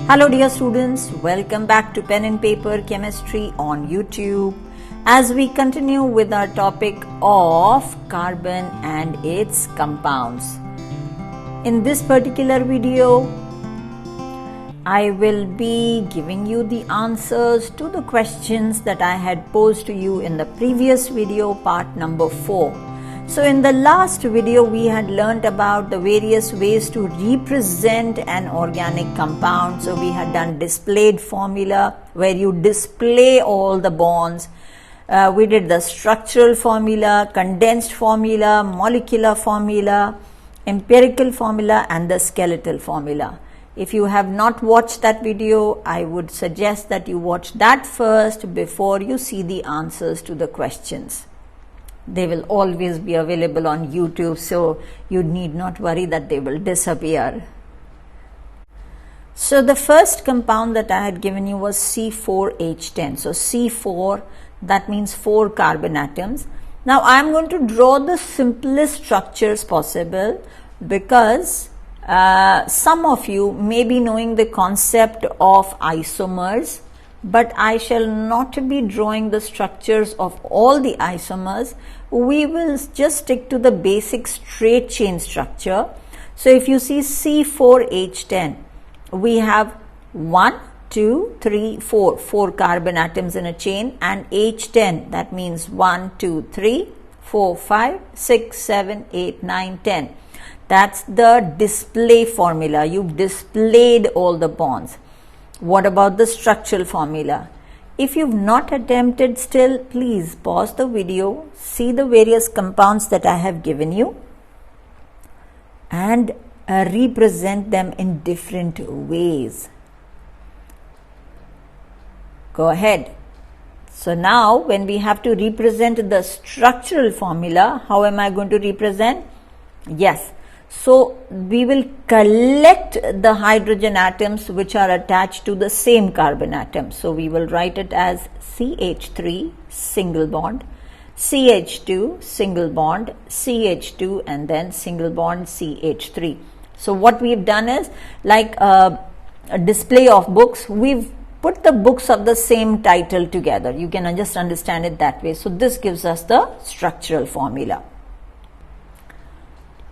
Hello dear students, welcome back to Pen and Paper Chemistry on YouTube as we continue with our topic of carbon and its compounds. In this particular video, I will be giving you the answers to the questions that I had posed to you in the previous video, part number 4. So in the last video, we had learnt about the various ways to represent an organic compound. So we had done displayed formula where you display all the bonds. We did the structural formula, condensed formula, molecular formula, empirical formula and the skeletal formula. If you have not watched that video, I would suggest that you watch that first before you see the answers to the questions. They will always be available on YouTube, so you need not worry that they will disappear. So the first compound that I had given you was C4H10. So C4, that means 4 carbon atoms. Now I am going to draw the simplest structures possible because some of you may be knowing the concept of isomers, but I shall not be drawing the structures of all the isomers. We will just stick to the basic straight chain structure. So if you see C4H10, we have 1, 2, 3, 4 carbon atoms in a chain, and H10, that means 1, 2, 3, 4, 5, 6, 7, 8, 9, 10. That's the display formula. You've displayed all the bonds. What about the structural formula? If you've not attempted still, please pause the video, see the various compounds that I have given you and represent them in different ways. Go ahead. So now when we have to represent the structural formula, how am I going to represent? Yes. So we will collect the hydrogen atoms which are attached to the same carbon atom. So we will write it as CH3 single bond, CH2 single bond, CH2 and then single bond CH3. So what we've done is like a display of books. We've put the books of the same title together. You can just understand it that way. So this gives us the structural formula.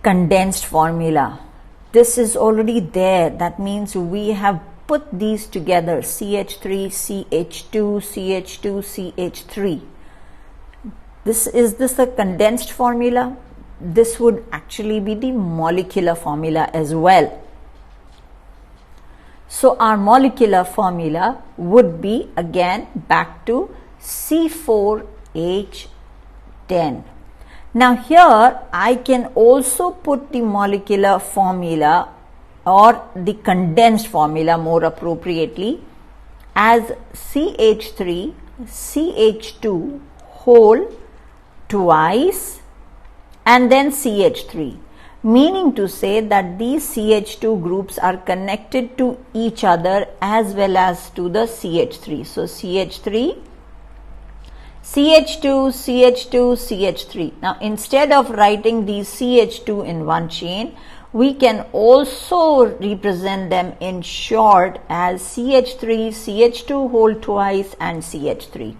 Condensed formula. This is already there. That means we have put these together. CH3, CH2, CH2, CH3. Is this a condensed formula? This would actually be the molecular formula as well. So our molecular formula would be again back to C4H10. Now here I can also put the molecular formula or the condensed formula more appropriately as CH3 CH2 whole twice and then CH3, meaning to say that these CH2 groups are connected to each other as well as to the CH3. So CH3 CH2, CH2, CH3. Now instead of writing these CH2 in one chain, we can also represent them in short as CH3, CH2 whole twice and CH3.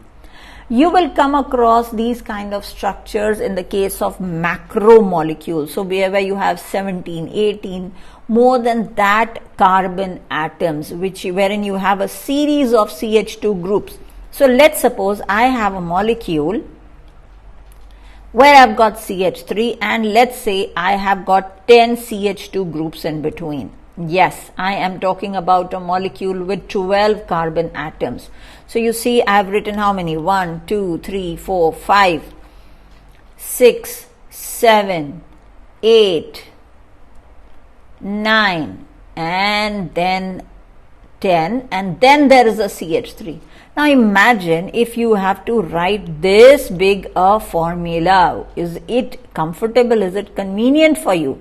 You will come across these kind of structures in the case of macromolecules. So wherever you have 17, 18, more than that carbon atoms, wherein you have a series of CH2 groups. So let's suppose I have a molecule where I've got CH3 and let's say I have got 10 CH2 groups in between. Yes, I am talking about a molecule with 12 carbon atoms. So you see I've written how many? 1, 2, 3, 4, 5, 6, 7, 8, 9 and then 10 and then there is a CH3. Now imagine if you have to write this big a formula. Is it comfortable? Is it convenient for you?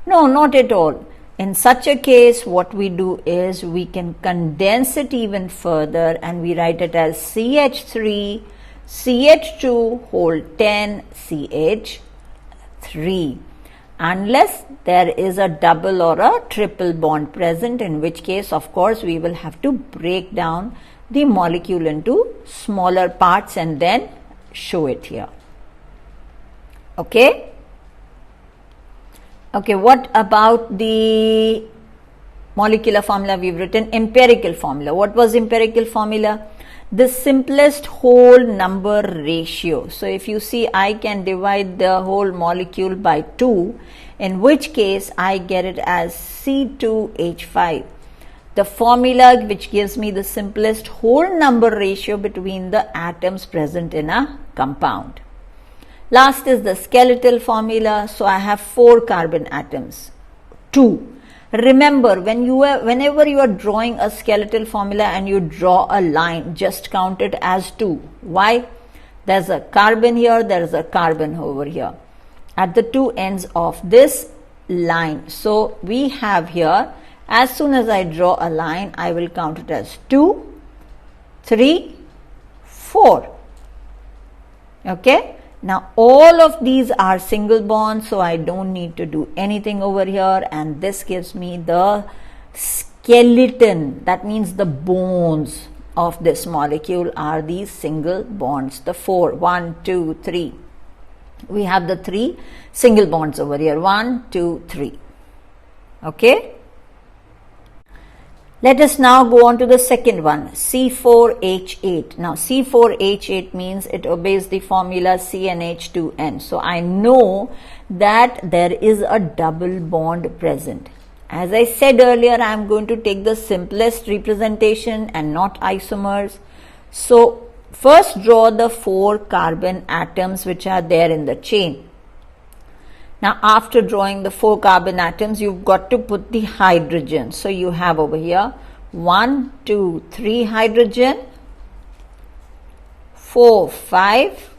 No, not at all. In such a case, what we do is we can condense it even further and we write it as CH3, CH2 whole 10, CH3. unless there is a double or a triple bond present, in which case of course we will have to break down the molecule into smaller parts and then show it here. Okay, what about the molecular formula? We've written empirical formula. What was empirical formula? The simplest whole number ratio. So if you see, I can divide the whole molecule by 2, in which case I get it as C2H5. The formula which gives me the simplest whole number ratio between the atoms present in a compound. Last is the skeletal formula. So I have 4 carbon atoms, 2. Remember, whenever you are drawing a skeletal formula and you draw a line, just count it as 2. Why? There's a carbon here, there's a carbon over here at the 2 ends of this line. So we have here, as soon as I draw a line, I will count it as 2, 3, 4. Okay. Now all of these are single bonds, so I don't need to do anything over here, and this gives me the skeleton. That means the bones of this molecule are these single bonds, the 4, 1, 2, 3. We have the 3 single bonds over here, 1, 2, 3. Okay. Let us now go on to the second one, C4H8. Now C4H8 means it obeys the formula CnH2n. So I know that there is a double bond present. As I said earlier, I am going to take the simplest representation and not isomers. So first draw the 4 carbon atoms which are there in the chain. Now after drawing the 4 carbon atoms, you've got to put the hydrogen. So you have over here 1, 2, 3 hydrogen, 4, 5,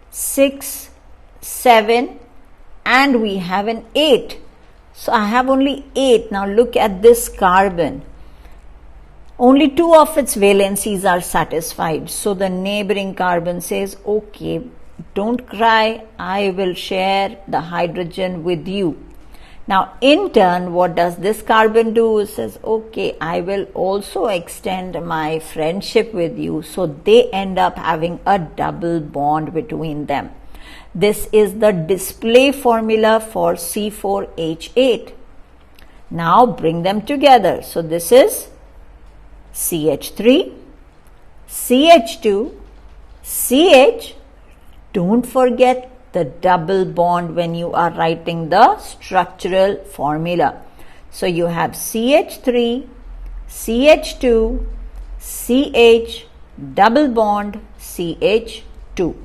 6, 7, and we have an 8. So I have only 8. Now look at this carbon. Only 2 of its valencies are satisfied. So the neighboring carbon says, okay, don't cry, I will share the hydrogen with you. Now in turn, what does this carbon do? It says, okay, I will also extend my friendship with you. So they end up having a double bond between them. This is the display formula for C4H8. Now bring them together. So this is CH3, CH2, CH. Don't forget the double bond when you are writing the structural formula. So you have CH3, CH2, CH, double bond, CH2.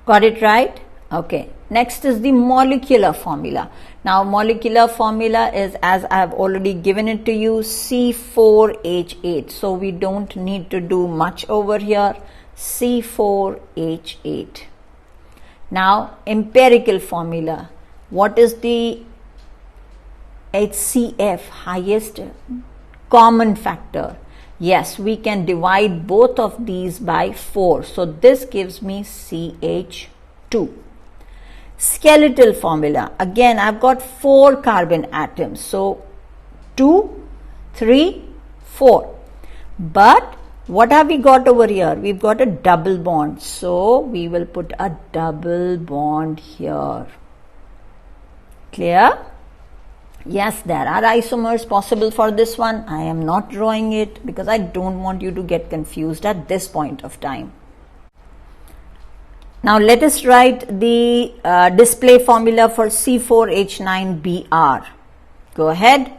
Got it right? Okay. Next is the molecular formula. Now molecular formula is, as I have already given it to you, C4H8. So we don't need to do much over here. C4H8. Now empirical formula. What is the HCF, highest common factor? Yes, we can divide both of these by 4. So this gives me CH2. Skeletal formula. Again, I've got 4 carbon atoms. So 2, 3, 4. But what have we got over here? We've got a double bond. So we will put a double bond here. Clear? Yes, there are isomers possible for this one. I am not drawing it because I don't want you to get confused at this point of time. Now let us write the display formula for C4H9Br. Go ahead.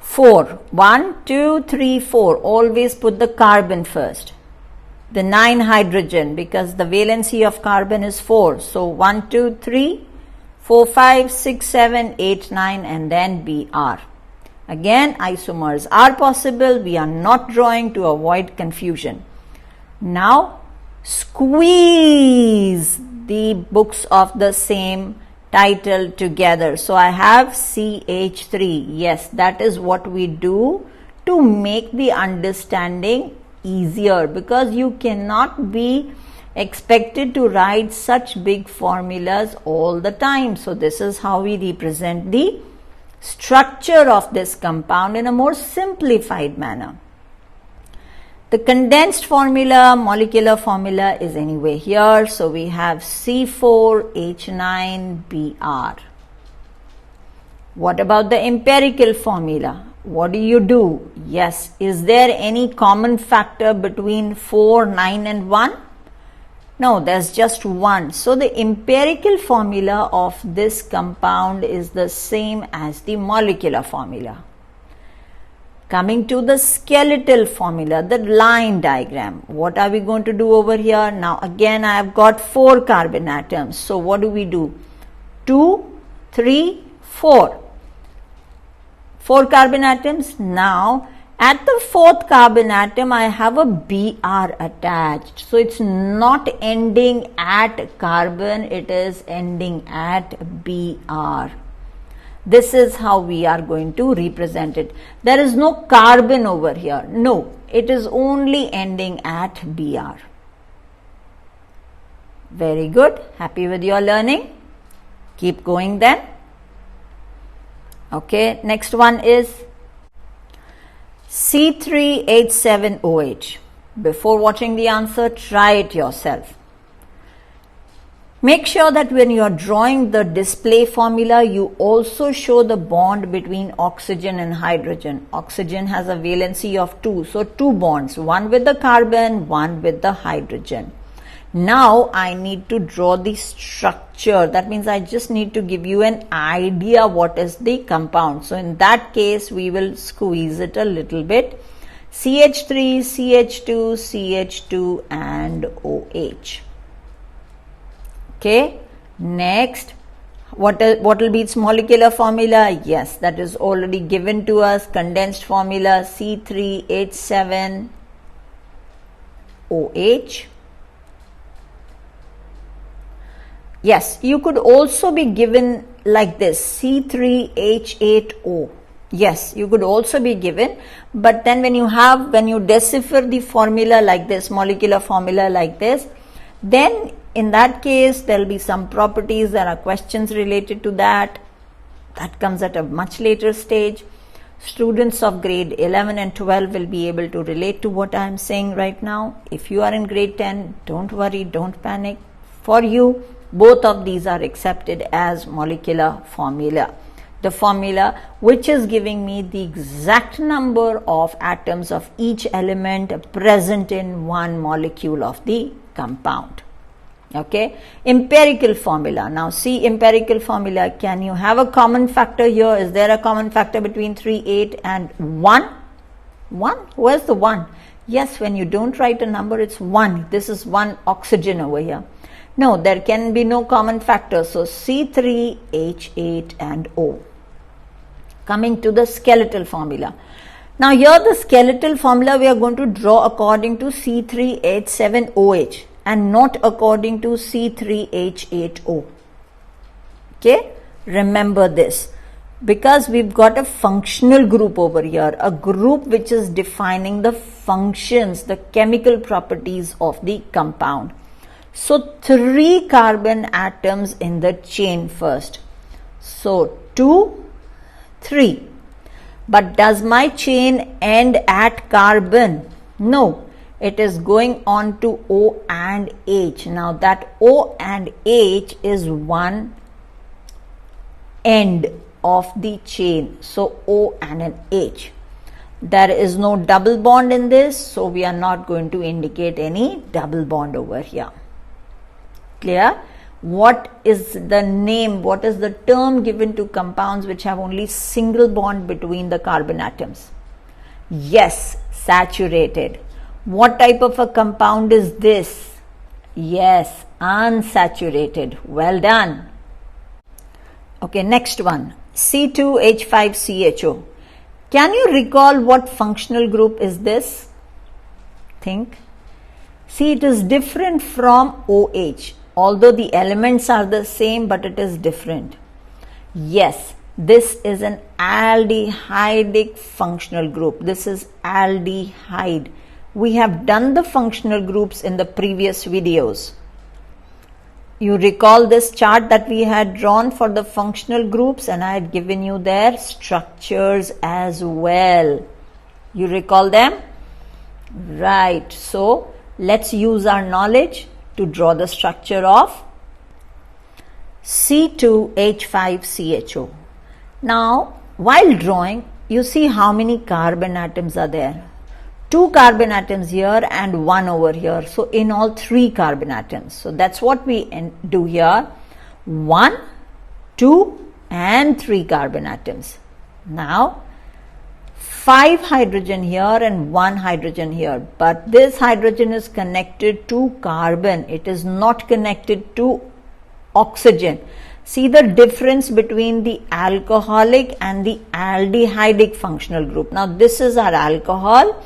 4. 1, 2, 3, 4. Always put the carbon first. The 9 hydrogen, because the valency of carbon is 4. So 1, 2, 3, 4, 5, 6, 7, 8, 9, and then Br. Again, isomers are possible. We are not drawing to avoid confusion. Now squeeze the books of the same title together. So I have CH3. Yes, that is what we do to make the understanding easier, because you cannot be expected to write such big formulas all the time. So this is how we represent the structure of this compound in a more simplified manner. The condensed formula, molecular formula is anyway here. So we have C4H9Br. What about the empirical formula? What do you do? Yes, is there any common factor between 4, 9 and 1? No, there's just one. So the empirical formula of this compound is the same as the molecular formula. Coming to the skeletal formula, the line diagram. What are we going to do over here? Now again, I have got 4 carbon atoms. So what do? 2, 3, 4. 4 carbon atoms. Now at the 4th carbon atom, I have a Br attached. So it's not ending at carbon, it is ending at Br. This is how we are going to represent it. There is no carbon over here. No, it is only ending at Br. Very good. Happy with your learning? Keep going then. Okay, next one is C3H7OH. Before watching the answer, try it yourself. Make sure that when you are drawing the display formula, you also show the bond between oxygen and hydrogen. Oxygen has a valency of 2, so 2 bonds, one with the carbon, one with the hydrogen. Now I need to draw the structure. That means I just need to give you an idea what is the compound. So in that case, we will squeeze it a little bit. CH3, CH2, CH2 and OH. Okay, next, what will be its molecular formula? Yes, that is already given to us. Condensed formula C3H7OH. Yes, you could also be given like this, C3H8O. Yes, you could also be given, but then when you decipher the formula like this, molecular formula like this, then in that case, there will be some properties, there are questions related to that. That comes at a much later stage. Students of grade 11 and 12 will be able to relate to what I am saying right now. If you are in grade 10, don't worry, don't panic. For you, both of these are accepted as molecular formula. The formula which is giving me the exact number of atoms of each element present in one molecule of the compound. Okay, empirical formula. Now see empirical formula. Can you have a common factor here? Is there a common factor between 3, 8 and 1? 1? Where's the 1? Yes, when you don't write a number, it's 1. This is 1 oxygen over here. No, there can be no common factor. So C3H8 and O. Coming to the skeletal formula. Now here the skeletal formula we are going to draw according to C3H7OH and not according to C3H8O. Okay, remember this, because we've got a functional group over here, a group which is defining the functions, the chemical properties of the compound. So 3 carbon atoms in the chain first. So 2, 3. But does my chain end at carbon? No. It is going on to O and H. Now that O and H is one end of the chain. So O and an H. There is no double bond in this, so we are not going to indicate any double bond over here. Clear? What is the name, what is the term given to compounds which have only single bond between the carbon atoms? Yes, saturated. What type of a compound is this? Yes, unsaturated. Well done. Okay, next one, C2H5CHO. Can you recall what functional group is this? Think. See, it is different from OH. Although the elements are the same, but it is different. Yes, this is an aldehydic functional group. This is aldehyde. We have done the functional groups in the previous videos. You recall this chart that we had drawn for the functional groups, and I had given you their structures as well. You recall them? Right. So let's use our knowledge to draw the structure of C2H5CHO. Now, while drawing, you see how many carbon atoms are there. 2 carbon atoms here and 1 over here. So in all 3 carbon atoms. So that's what we do here. 1, 2 and 3 carbon atoms. Now 5 hydrogen here and 1 hydrogen here. But this hydrogen is connected to carbon. It is not connected to oxygen. See the difference between the alcoholic and the aldehydic functional group. Now this is our alcohol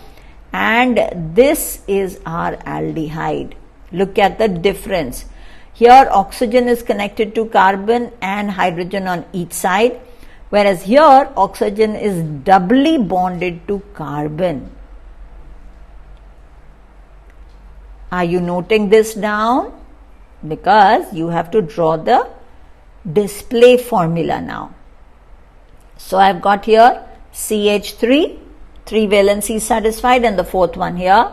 and this is our aldehyde. Look at the difference. Here oxygen is connected to carbon and hydrogen on each side, whereas here oxygen is doubly bonded to carbon. Are you noting this down? Because you have to draw the display formula now. So I've got here CH3, 3 valency satisfied, and the 4th one here,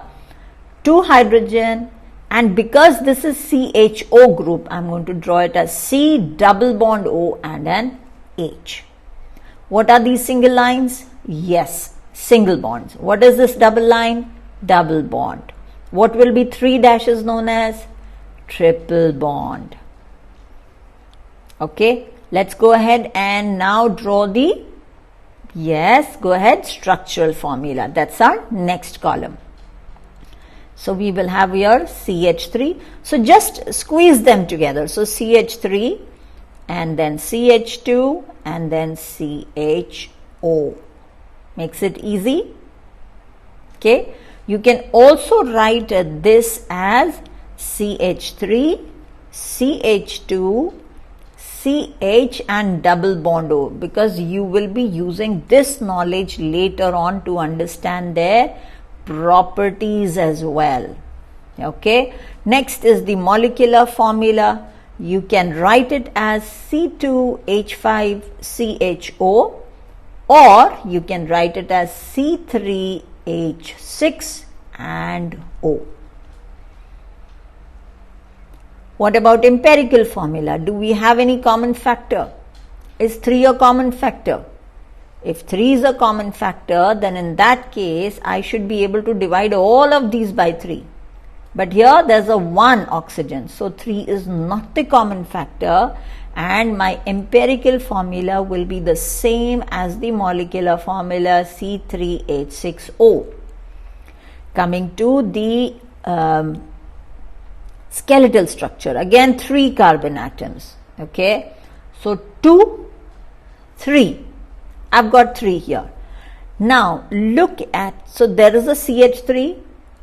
2 hydrogen, and because this is CHO group, I'm going to draw it as C double bond O and an H. What are these single lines? Yes, single bonds. What is this double line? Double bond. What will be 3 dashes known as? Triple bond. Okay, let's go ahead and now draw the structural formula. That's our next column. So we will have here CH3. So just squeeze them together. So CH3 and then CH2 and then CHO. Makes it easy. Okay. You can also write this as CH3, CH2, CH and double bond O, because you will be using this knowledge later on to understand their properties as well. Okay. Next is the molecular formula. You can write it as C2H5CHO, or you can write it as C3H6 and O. What about empirical formula? Do we have any common factor? Is 3 a common factor? If 3 is a common factor, then in that case, I should be able to divide all of these by 3. But here there's a 1 oxygen. So 3 is not the common factor, and my empirical formula will be the same as the molecular formula C3H6O. Coming to the skeletal structure, again 3 carbon atoms. Okay, so 2, 3. I've got 3 here. Now look at, so there is a CH3.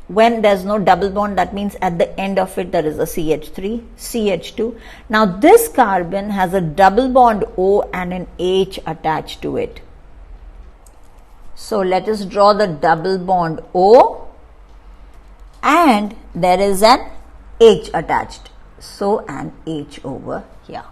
When there's no double bond, that means at the end of it there is a CH3, CH2. Now this carbon has a double bond O and an H attached to it. So let us draw the double bond O, and there is an H attached. So an H over here.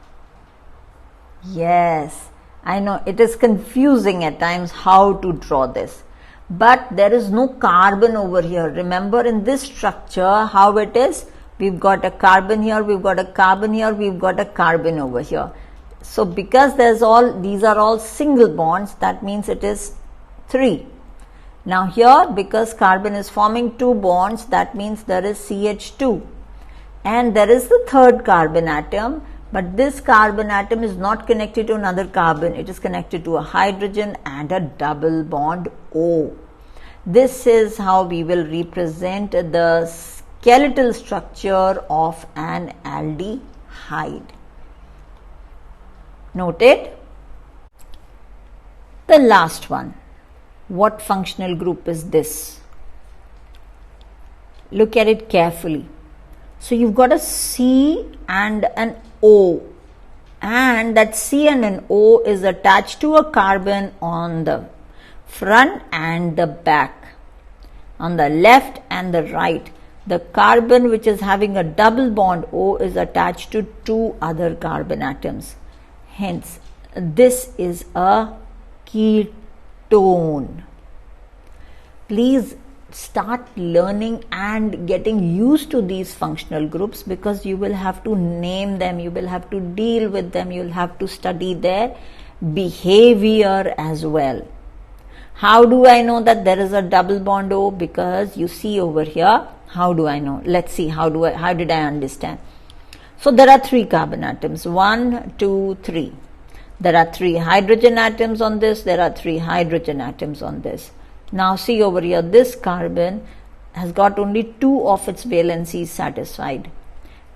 Yes, I know it is confusing at times how to draw this. But there is no carbon over here. Remember in this structure how it is? We've got a carbon here, we've got a carbon here, we've got a carbon over here. So because these are all single bonds, that means it is 3. Now here, because carbon is forming 2 bonds, that means there is CH2. And there is the 3rd carbon atom, but this carbon atom is not connected to another carbon. It is connected to a hydrogen and a double bond O. This is how we will represent the skeletal structure of an aldehyde. Noted? The last one. What functional group is this? Look at it carefully. So you've got a C and an O, and that C and an O is attached to a carbon on the front and the back. On the left and the right, the carbon which is having a double bond O is attached to two other carbon atoms. Hence, this is a ketone. Please start learning and getting used to these functional groups, because you will have to name them, you will have to deal with them, you will have to study their behavior as well. How do I know that there is a double bond O? Because you see over here, how do I know? Let's see, how did I understand? So there are three carbon atoms, 1, 2, 3. There are 3 hydrogen atoms on this, there are 3 hydrogen atoms on this. Now see over here, this carbon has got only 2 of its valencies satisfied,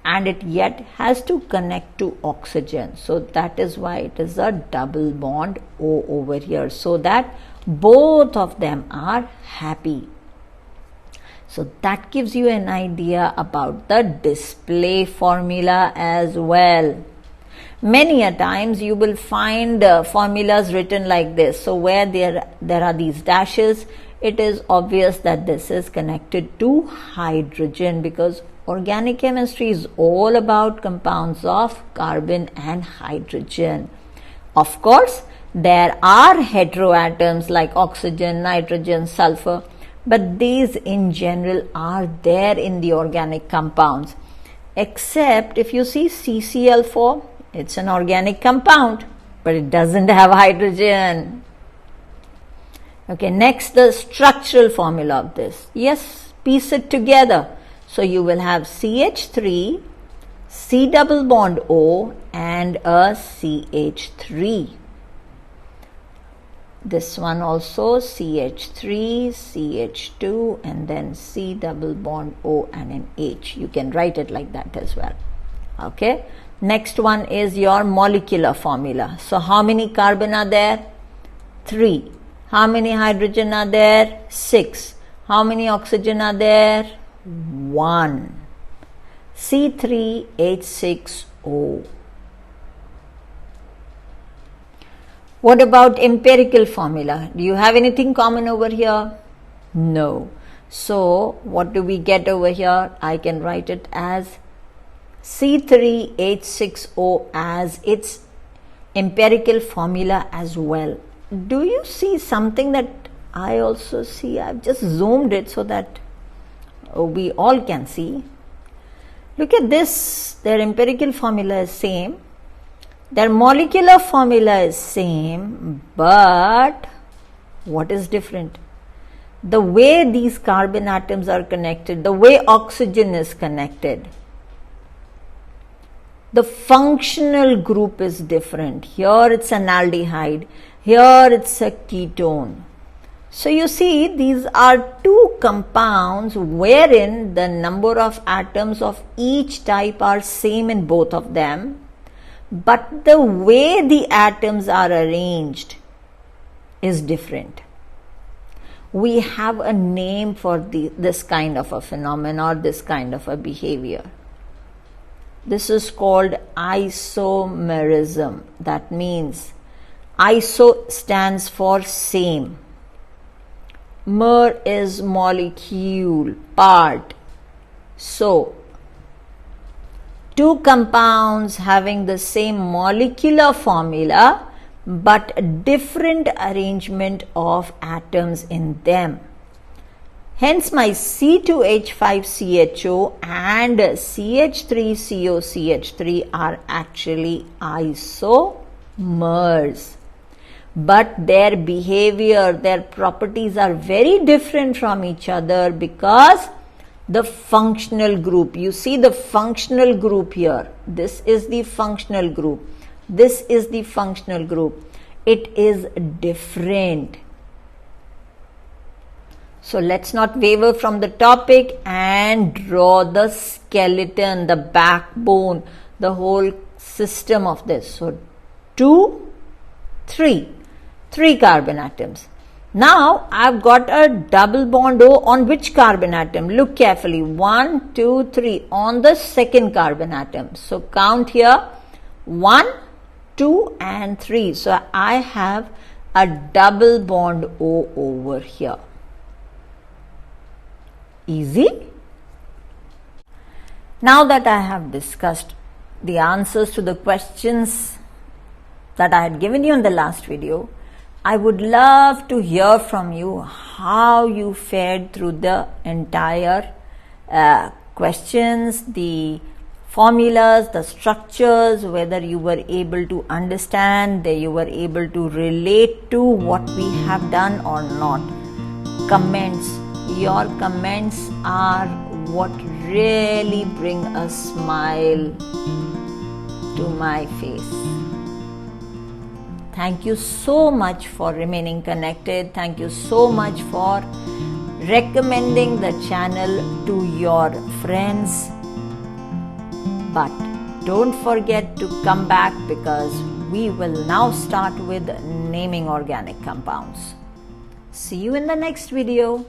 and it yet has to connect to oxygen. So that is why it is a double bond O over here, so that both of them are happy. So that gives you an idea about the display formula as well. Many a times you will find formulas written like this. So where there are these dashes, it is obvious that this is connected to hydrogen, because organic chemistry is all about compounds of carbon and hydrogen. Of course, there are heteroatoms like oxygen, nitrogen, sulfur, but these in general are there in the organic compounds. Except if you see CCl4, it's an organic compound, but it doesn't have hydrogen. Okay, next the structural formula of this. Yes, piece it together. So you will have CH3, C double bond O, and a CH3. This one also CH3, CH2, and then C double bond O and an H. You can write it like that as well. Okay. Next one is your molecular formula. So how many carbon are there? 3. How many hydrogen are there? 6. How many oxygen are there? 1. C3H6O. What about empirical formula? Do you have anything common over here? No. So what do we get over here? I can write it as C3H6O as its empirical formula as well. Do you see something that I also see? I've just zoomed it so that we all can see. Look at this. Their empirical formula is same. Their molecular formula is same, but what is different? The way these carbon atoms are connected, the way oxygen is connected. The functional group is different. Here it's an aldehyde. Here it's a ketone. So you see, these are two compounds wherein the number of atoms of each type are same in both of them, but the way the atoms are arranged is different. We have a name for this kind of a phenomenon or this kind of a behavior. This is called isomerism. That means iso stands for same. Mer is molecule, part. So, two compounds having the same molecular formula but different arrangement of atoms in them. Hence my C2H5CHO and CH3COCH3 are actually isomers. But their behavior, their properties are very different from each other because the functional group, you see the functional group here, this is the functional group, this is the functional group, it is different. So let's not waver from the topic and draw the skeleton, the backbone, the whole system of this. So 2, 3 carbon atoms. Now I've got a double bond O on which carbon atom? Look carefully. 1, 2, 3 on the second carbon atom. So count here 1, 2 and 3. So I have a double bond O over here. Easy? Now that I have discussed the answers to the questions that I had given you in the last video, I would love to hear from you how you fared through the entire questions, the formulas, the structures, whether you were able to understand, that you were able to relate to what we have done or not. Comments, your comments are what really bring a smile to my face. Thank you so much for remaining connected. Thank you so much for recommending the channel to your friends. But don't forget to come back, because we will now start with naming organic compounds. See you in the next video.